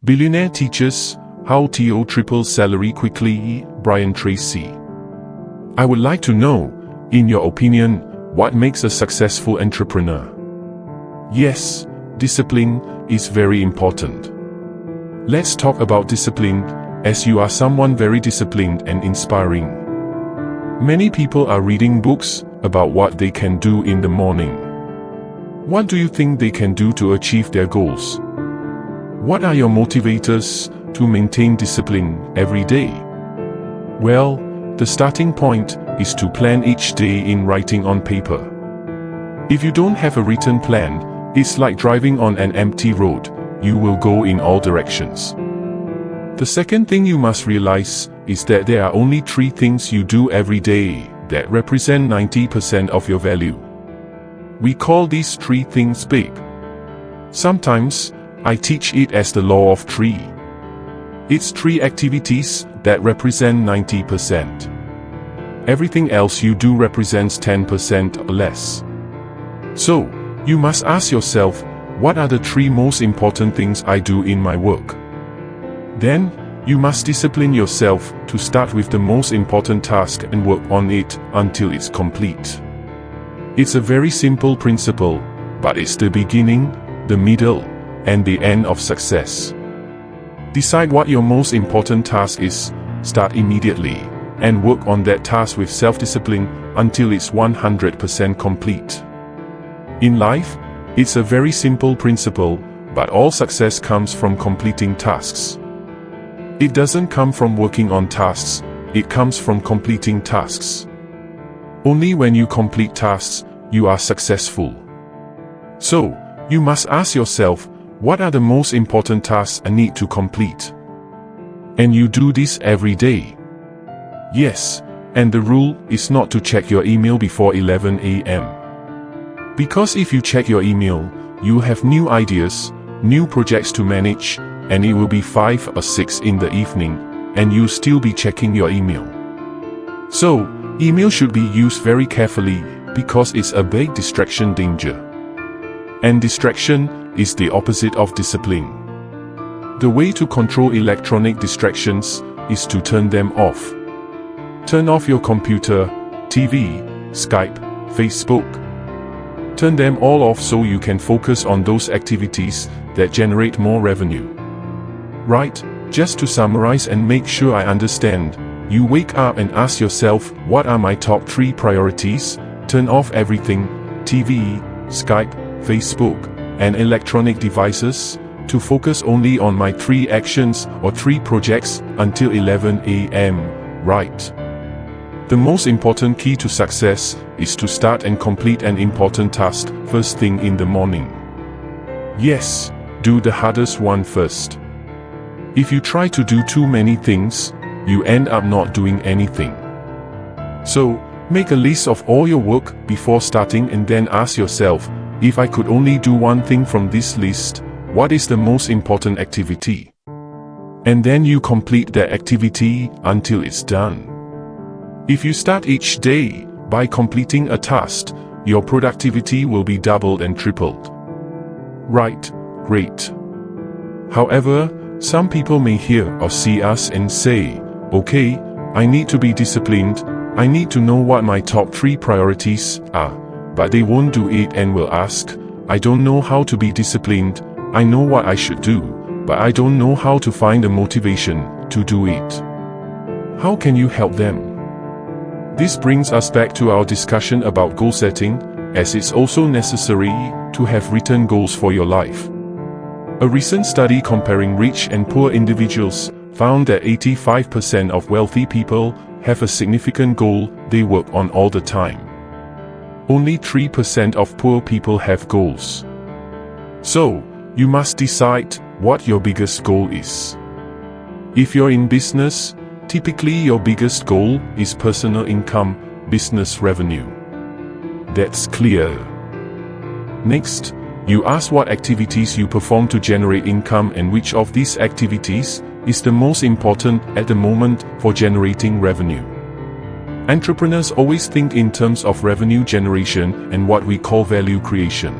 Billionaire teaches how to triple salary quickly. Brian Tracy. I would like to know, in your opinion, what makes a successful entrepreneur? Yes, discipline is very important. Let's talk about discipline, as you are someone very disciplined and inspiring. Many people are reading books about what they can do in the morning. What do you think they can do to achieve their goals? What are your motivators to maintain discipline every day? Well, the starting point is to plan each day in writing on paper. If you don't have a written plan, it's like driving on an empty road. You will go in all directions. The second thing you must realize is that there are only 3 things you do every day that represent 90% of your value. We call these 3 things big. Sometimes, I teach it as the law of 3. It's 3 activities that represent 90%. Everything else you do represents 10% or less. So, you must ask yourself, what are the 3 most important things I do in my work? Then, you must discipline yourself to start with the most important task and work on it until it's complete. It's a very simple principle, but it's the beginning, the middle, and the end of success. Decide what your most important task is, start immediately, and work on that task with self-discipline until it's 100% complete. In life, it's a very simple principle, but all success comes from completing tasks. It doesn't come from working on tasks, it comes from completing tasks. Only when you complete tasks, you are successful. So, you must ask yourself, what are the most important tasks I need to complete? And you do this every day. Yes, and the rule is not to check your email before 11 a.m. Because if you check your email, you have new ideas, new projects to manage, and it will be 5 or 6 in the evening, and you'll still be checking your email. So, email should be used very carefully, because it's a big distraction danger. And distraction is the opposite of discipline. The way to control electronic distractions is to turn them off. Turn off your computer, TV, Skype, Facebook. Turn them all off so you can focus on those activities that generate more revenue. Right, just to summarize and make sure I understand, you wake up and ask yourself, what are my top 3 priorities? Turn off everything, TV, Skype, Facebook, and electronic devices, to focus only on my 3 actions or 3 projects until 11 a.m., right? The most important key to success is to start and complete an important task first thing in the morning. Yes, do the hardest one first. If you try to do too many things, you end up not doing anything. So, make a list of all your work before starting and then ask yourself, if I could only do one thing from this list, what is the most important activity? And then you complete that activity until it's done. If you start each day by completing a task, your productivity will be doubled and tripled. Right, great. However, some people may hear or see us and say, okay, I need to be disciplined, I need to know what my top 3 priorities are. But they won't do it and will ask, I don't know how to be disciplined, I know what I should do, but I don't know how to find the motivation to do it. How can you help them? This brings us back to our discussion about goal setting, as it's also necessary to have written goals for your life. A recent study comparing rich and poor individuals found that 85% of wealthy people have a significant goal they work on all the time. Only 3% of poor people have goals. So, you must decide what your biggest goal is. If you're in business, typically your biggest goal is personal income, business revenue. That's clear. Next, you ask what activities you perform to generate income and which of these activities is the most important at the moment for generating revenue. Entrepreneurs always think in terms of revenue generation and what we call value creation.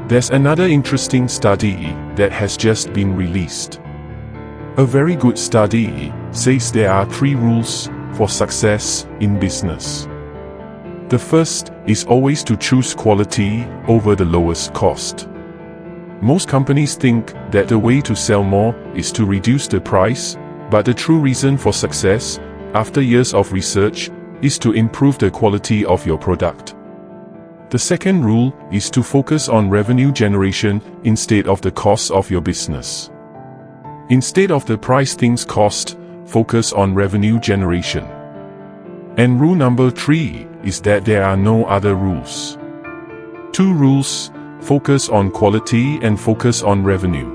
There's another interesting study that has just been released. A very good study says there are 3 rules for success in business. The first is always to choose quality over the lowest cost. Most companies think that the way to sell more is to reduce the price, but the true reason for success, after years of research, is to improve the quality of your product. The second rule is to focus on revenue generation instead of the cost of your business. Instead of the price things cost, focus on revenue generation. And rule number 3 is that there are no other rules. 2 rules: focus on quality and focus on revenue.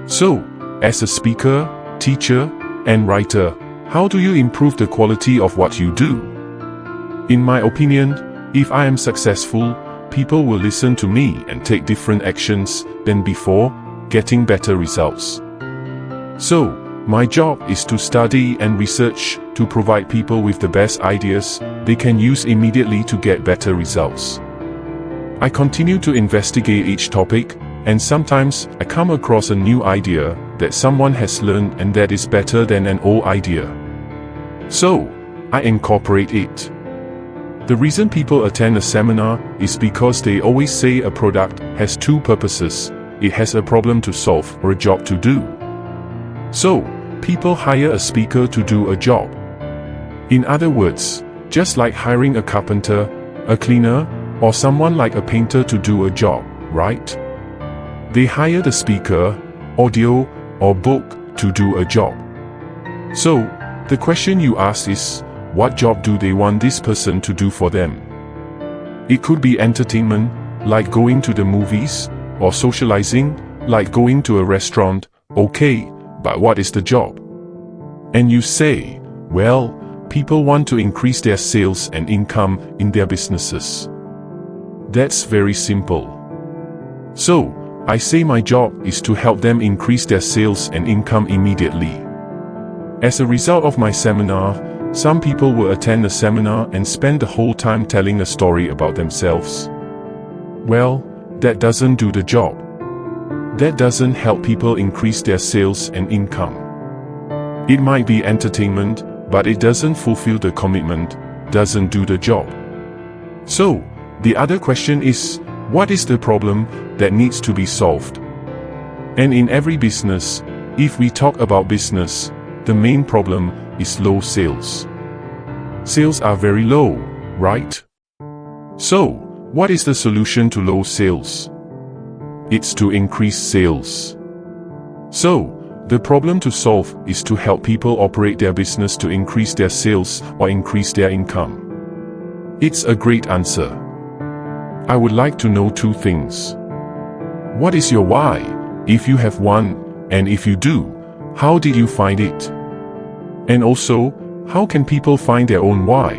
So, as a speaker, teacher, and writer, how do you improve the quality of what you do? In my opinion, if I am successful, people will listen to me and take different actions than before, getting better results. So, my job is to study and research to provide people with the best ideas they can use immediately to get better results. I continue to investigate each topic, and sometimes I come across a new idea that someone has learned and that is better than an old idea. So, I incorporate it. The reason people attend a seminar is because they always say a product has 2 purposes: it has a problem to solve or a job to do. So, people hire a speaker to do a job. In other words, just like hiring a carpenter, a cleaner, or someone like a painter to do a job, right? They hire the speaker, audio, or book to do a job. So, the question you ask is, what job do they want this person to do for them? It could be entertainment, like going to the movies, or socializing, like going to a restaurant. Okay, but what is the job? And you say, well, people want to increase their sales and income in their businesses. That's very simple. So, I say my job is to help them increase their sales and income immediately. As a result of my seminar, some people will attend the seminar and spend the whole time telling a story about themselves. Well, that doesn't do the job. That doesn't help people increase their sales and income. It might be entertainment, but it doesn't fulfill the commitment, doesn't do the job. So, the other question is, what is the problem that needs to be solved? And in every business, if we talk about business, the main problem is low sales. Sales are very low, right? So, what is the solution to low sales? It's to increase sales. So, the problem to solve is to help people operate their business to increase their sales or increase their income. It's a great answer. I would like to know 2 things. What is your why, if you have one, and if you do, how did you find it? And also, how can people find their own why?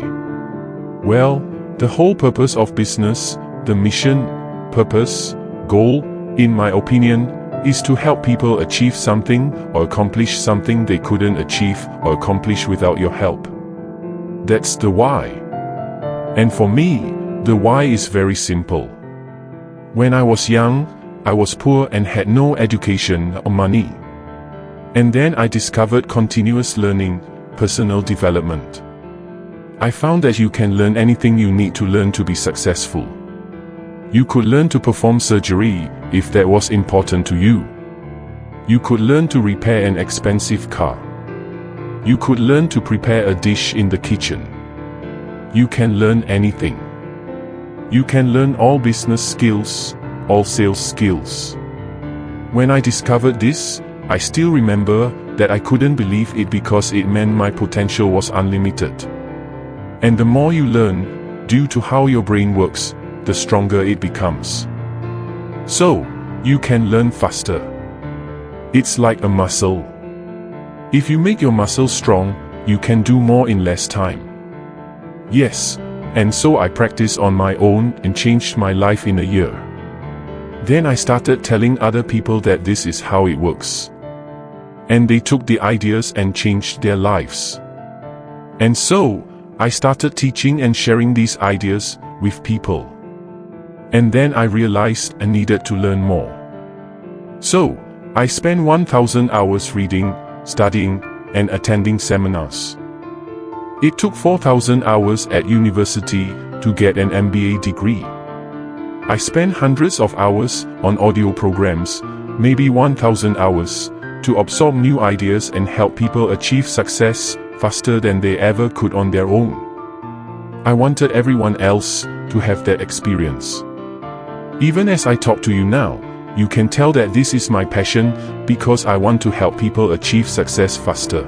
Well, the whole purpose of business, the mission, purpose, goal, in my opinion, is to help people achieve something or accomplish something they couldn't achieve or accomplish without your help. That's the why. And for me, the why is very simple. When I was young, I was poor and had no education or money. And then I discovered continuous learning, personal development. I found that you can learn anything you need to learn to be successful. You could learn to perform surgery if that was important to you. You could learn to repair an expensive car. You could learn to prepare a dish in the kitchen. You can learn anything. You can learn all business skills, all sales skills. When I discovered this, I still remember that I couldn't believe it because it meant my potential was unlimited. And the more you learn, due to how your brain works, the stronger it becomes. So, you can learn faster. It's like a muscle. If you make your muscle strong, you can do more in less time. Yes, and so I practiced on my own and changed my life in a year. Then I started telling other people that this is how it works. And they took the ideas and changed their lives. And so, I started teaching and sharing these ideas with people. And then I realized I needed to learn more. So, I spent 1,000 hours reading, studying, and attending seminars. It took 4,000 hours at university to get an MBA degree. I spent hundreds of hours on audio programs, maybe 1,000 hours, to absorb new ideas and help people achieve success faster than they ever could on their own. I wanted everyone else to have that experience. Even as I talk to you now, you can tell that this is my passion because I want to help people achieve success faster.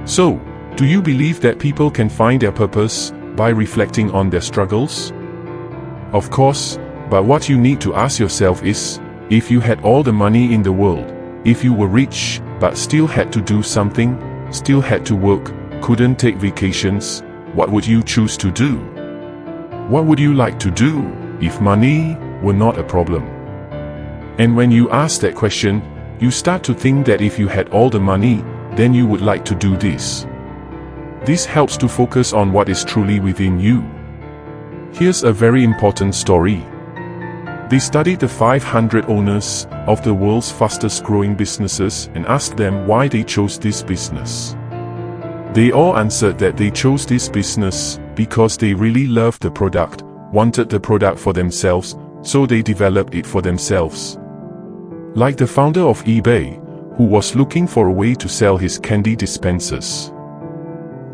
So, do you believe that people can find their purpose by reflecting on their struggles? Of course, but what you need to ask yourself is, if you had all the money in the world, if you were rich but still had to do something, still had to work, couldn't take vacations, what would you choose to do? What would you like to do if money were not a problem? And when you ask that question, you start to think that if you had all the money, then you would like to do this. This helps to focus on what is truly within you. Here's a very important story. They studied the 500 owners of the world's fastest growing businesses and asked them why they chose this business. They all answered that they chose this business because they really loved the product, wanted the product for themselves, so they developed it for themselves. Like the founder of eBay, who was looking for a way to sell his candy dispensers.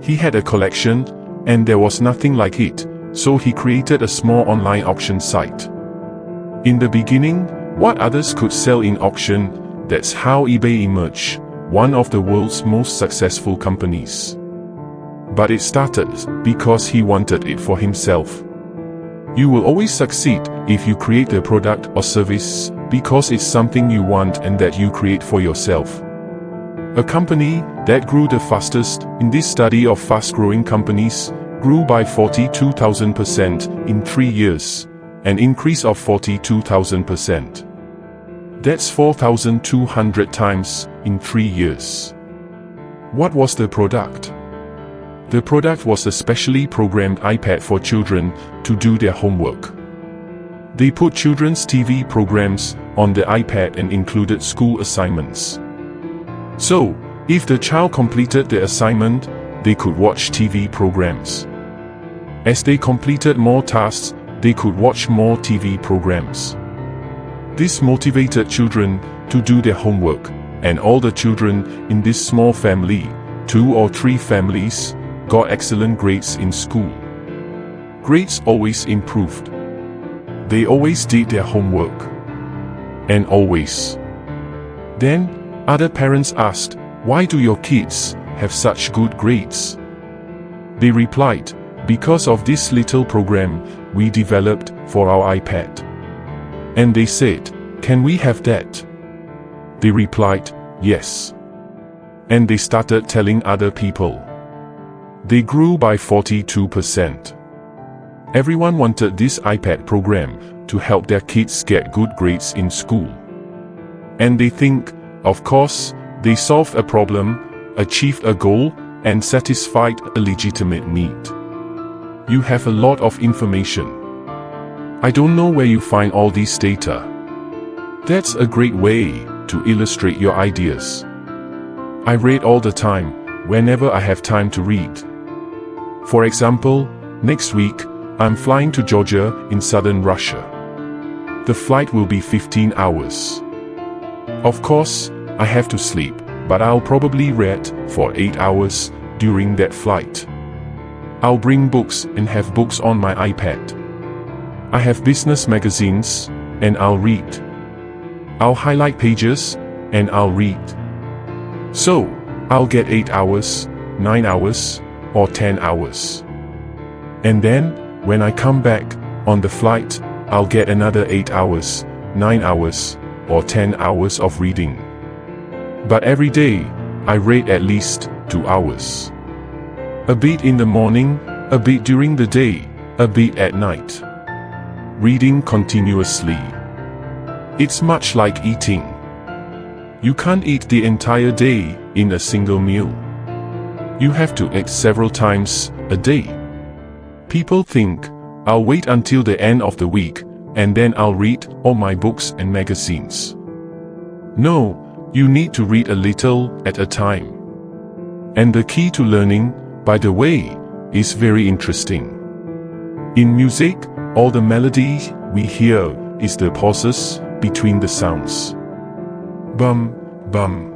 He had a collection, and there was nothing like it, so he created a small online auction site. In the beginning, what others could sell in auction, that's how eBay emerged, one of the world's most successful companies. But it started because he wanted it for himself. You will always succeed if you create a product or service because it's something you want and that you create for yourself. A company that grew the fastest in this study of fast-growing companies grew by 42,000% in 3 years, an increase of 42,000%. That's 4,200 times in 3 years. What was the product? The product was a specially programmed iPad for children to do their homework. They put children's TV programs on the iPad and included school assignments. So, if the child completed the assignment, they could watch TV programs. As they completed more tasks, they could watch more TV programs. This motivated children to do their homework, and all the children in this small family, 2 or 3 families, got excellent grades in school. Grades always improved. They always did their homework. And always. Then, other parents asked, "Why do your kids have such good grades?" They replied, "Because of this little program we developed for our iPad." And they said, "Can we have that?" They replied, "Yes." And they started telling other people. They grew by 42%. Everyone wanted this iPad program to help their kids get good grades in school. And they think, of course, they solved a problem, achieved a goal, and satisfied a legitimate need. You have a lot of information. I don't know where you find all these data. That's a great way to illustrate your ideas. I read all the time, whenever I have time to read. For example, next week, I'm flying to Georgia in southern Russia. The flight will be 15 hours. Of course, I have to sleep, but I'll probably read for 8 hours during that flight. I'll bring books and have books on my iPad. I have business magazines, and I'll read. I'll highlight pages, and I'll read. So, I'll get 8 hours, 9 hours, or 10 hours. And then, when I come back, on the flight, I'll get another 8 hours, 9 hours, or 10 hours of reading. But every day, I read at least 2 hours. A bit in the morning, a bit during the day, a bit at night. Reading continuously. It's much like eating. You can't eat the entire day in a single meal. You have to eat several times a day. People think, I'll wait until the end of the week, and then I'll read all my books and magazines. No, you need to read a little at a time. And the key to learning, by the way, is very interesting. In music, all the melody we hear is the pauses between the sounds. Bum, bum.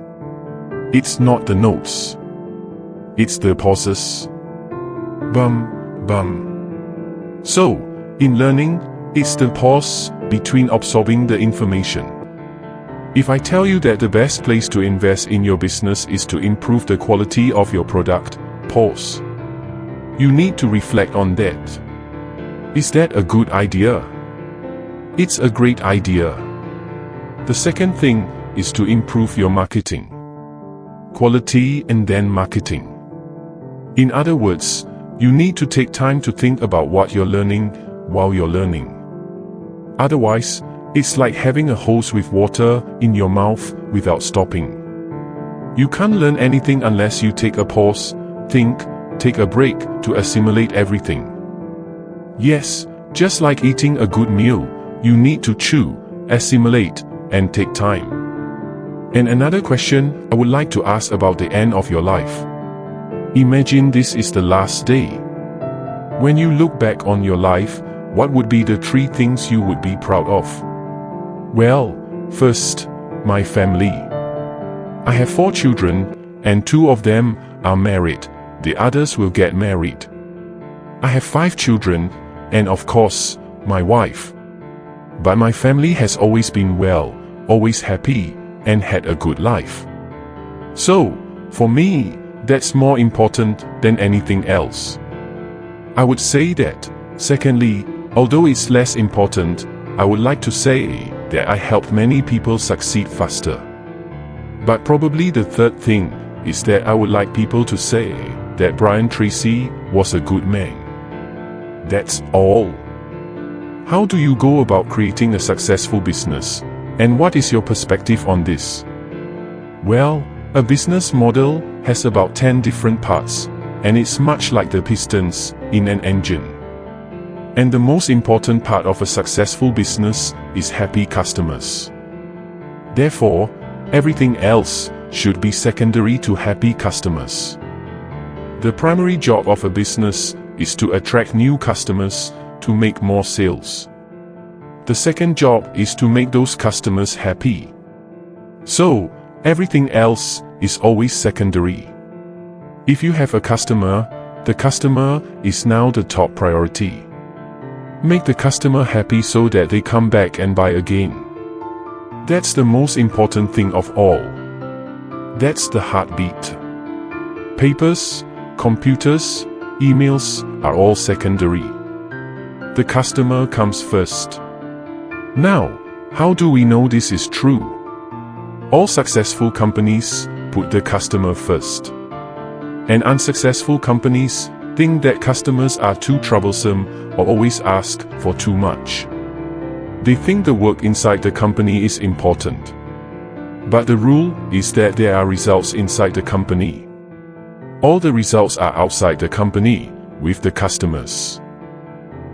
It's not the notes. It's the pauses. Bum, bum. So, in learning, it's the pause between absorbing the information. If I tell you that the best place to invest in your business is to improve the quality of your product, pause. You need to reflect on that. Is that a good idea? It's a great idea. The second thing is to improve your marketing. Quality and then marketing. In other words, you need to take time to think about what you're learning while you're learning. Otherwise, it's like having a hose with water in your mouth without stopping. You can't learn anything unless you take a pause, think, take a break to assimilate everything. Yes, just like eating a good meal, you need to chew, assimilate, and take time. And another question I would like to ask about the end of your life. Imagine this is the last day. When you look back on your life, what would be the 3 things you would be proud of? Well, first, my family. I have 4 children, and 2 of them are married. The others will get married. I have 5 children, and of course, my wife. But my family has always been well, always happy, and had a good life. So, for me, that's more important than anything else. I would say that. Secondly, although it's less important, I would like to say that I helped many people succeed faster. But probably the third thing is that I would like people to say that Brian Tracy was a good man. That's all. How do you go about creating a successful business? And what is your perspective on this? Well, a business model has about 10 different parts, and it's much like the pistons in an engine. And the most important part of a successful business is happy customers. Therefore, everything else should be secondary to happy customers. The primary job of a business is to attract new customers to make more sales. The second job is to make those customers happy. So, everything else is always secondary. If you have a customer, the customer is now the top priority. Make the customer happy so that they come back and buy again. That's the most important thing of all. That's the heartbeat. Papers, computers, emails are all secondary. The customer comes first. Now, how do we know this is true? All successful companies put the customer first. And unsuccessful companies think that customers are too troublesome or always ask for too much. They think the work inside the company is important. But the rule is that there are results inside the company. All the results are outside the company, with the customers.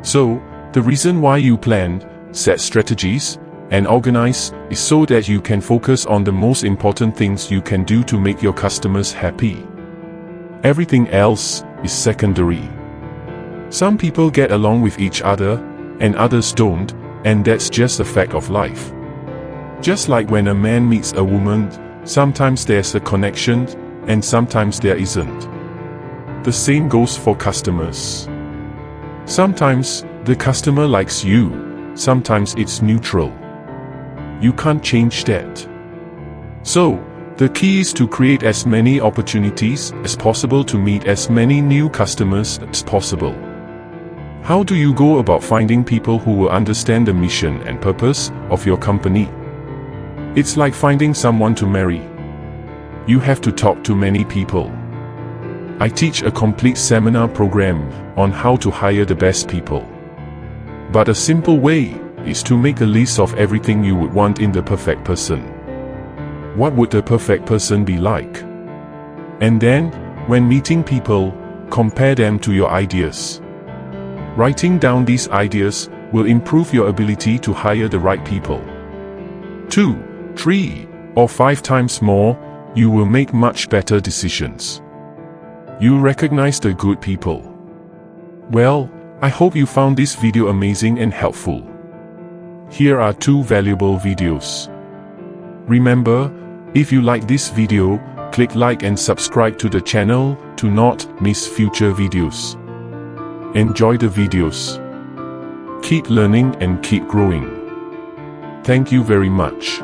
So, the reason why you plan, set strategies, and organize is so that you can focus on the most important things you can do to make your customers happy. Everything else is secondary. Some people get along with each other, and others don't, and that's just a fact of life. Just like when a man meets a woman, sometimes there's a connection, and sometimes there isn't. The same goes for customers. Sometimes the customer likes you, sometimes it's neutral. You can't change that. So, the key is to create as many opportunities as possible to meet as many new customers as possible. How do you go about finding people who will understand the mission and purpose of your company? It's like finding someone to marry. You have to talk to many people. I teach a complete seminar program on how to hire the best people. But a simple way is to make a list of everything you would want in the perfect person. What would the perfect person be like? And then, when meeting people, compare them to your ideas. Writing down these ideas will improve your ability to hire the right people. 2, 3, or 5 times more, you will make much better decisions. You recognize the good people. Well, I hope you found this video amazing and helpful. Here are 2 valuable videos. Remember, if you like this video, click like and subscribe to the channel to not miss future videos. Enjoy the videos. Keep learning and keep growing. Thank you very much.